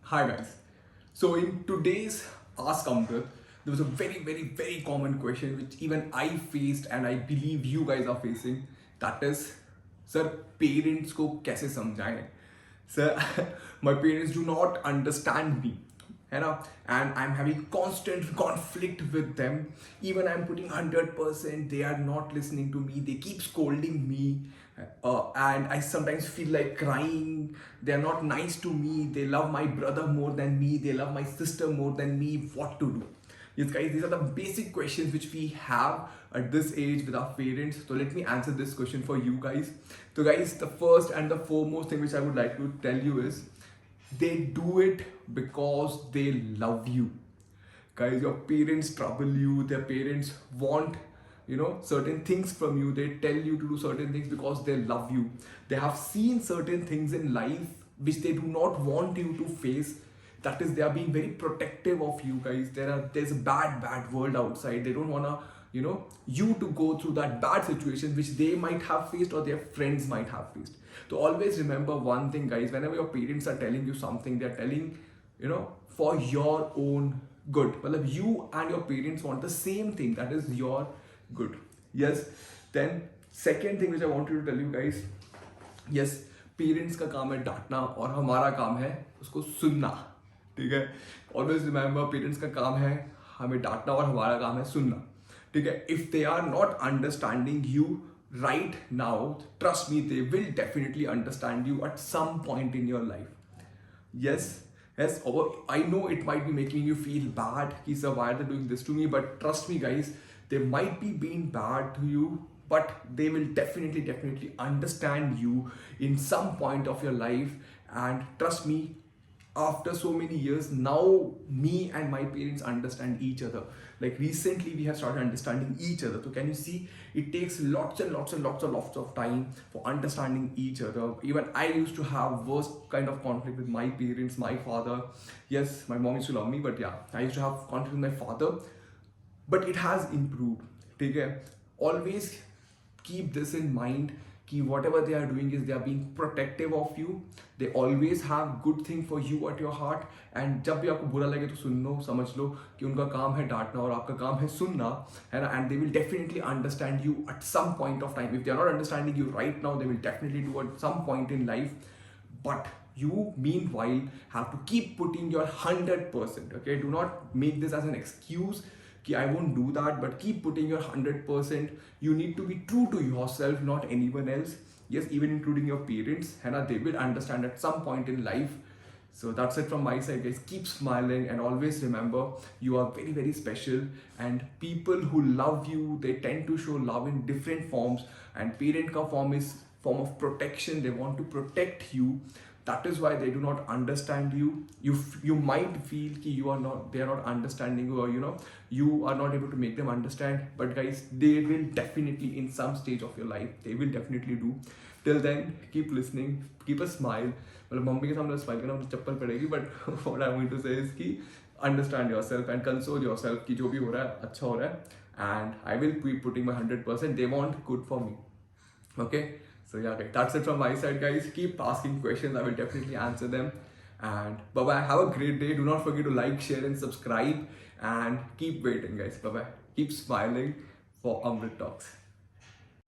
Hi guys. So in today's Ask Amrit, there was a very common question which even I faced and I believe you guys are facing. That is, sir, parents को कैसे समझाएं? Sir, my parents do not understand me. है ना? And I'm having constant conflict with them. Even I'm putting 100%, they are not listening to me. They keep scolding me. And I sometimes feel like crying. They're not nice to me. They love my brother more than me. They love my sister more than me. What to do? Yes, guys, these are the basic questions which we have at this age with our parents. So let me answer this question for you guys. So guys, the first and the foremost thing which I would like to tell you is they do it because they love you. Guys, your parents trouble you. Their parents want certain things from you. They tell you to do certain things because they love you. They have seen certain things in life which they do not want you to face. That is, they are being very protective of you guys. There's a bad world outside. They don't wanna you to go through that bad situation which they might have faced or their friends might have faced. So always remember one thing, guys. Whenever your parents are telling you something, they're telling for your own good. Well, if you and your parents want the same thing, that is your good. Yes. Then second thing which I wanted to tell you guys, yes, parents का काम है डांटना और हमारा काम है उसको सुनना. ठीक है. ऑलवेज रिमेंबर, पेरेंट्स का काम है हमें डांटना और हमारा काम है सुनना. ठीक है. If they are not understanding you right now, trust me, they will definitely understand you at some point in your life. Yes. I know it might be making you feel bad, sir, why are they doing this to me? But trust me, guys, they might be being bad to you, but they will definitely understand you in some point of your life. And trust me, after so many years now, me and my parents understand each other. Like recently we have started understanding each other. So can you see, it takes lots of time for understanding each other. Even I used to have worst kind of conflict with my parents, my father. Yes, my mom used to love me, but yeah, I used to have conflict with my father, but it has improved. Okay, always keep this in mind कि whatever they are doing is they are being protective of you. They always have good thing for you at your heart. And जब भी आपको बुरा लगे तो सुन लो, समझ लो कि उनका काम है डांटना और आपका काम है सुनना, है ना? And they will definitely understand you at some point of time. If they are not understanding you right now, they will definitely do at some point in life. But you meanwhile have to keep putting your 100%. Okay, do not make this as an excuse कि I won't do that, but keep putting your 100%. You need to be true to yourself, not anyone else. Yes, even including your parents, है ना? They will understand at some point in life. So that's it from my side, guys. Keep smiling and always remember you are very special. And people who love you, they tend to show love in different forms. And parent ka form is form of protection. They want to protect you. That is why they do not understand you. You might feel that they are not understanding you, or you are not able to make them understand. But guys, they will definitely, in some stage of your life, they will definitely do. Till then, keep listening, keep a smile. मतलब mummy के सामने smile करना मुझे चप्पल पड़ेगी, but what I want to say is कि understand yourself and console yourself कि जो भी हो रहा है अच्छा हो रहा है. And I will be putting my 100%. They want good for me. Okay. So yeah, guys, that's it from my side, guys. Keep asking questions. I will definitely answer them. And bye-bye. Have a great day. Do not forget to like, share and subscribe. And keep waiting, guys. Bye-bye. Keep smiling for Amrit Talks.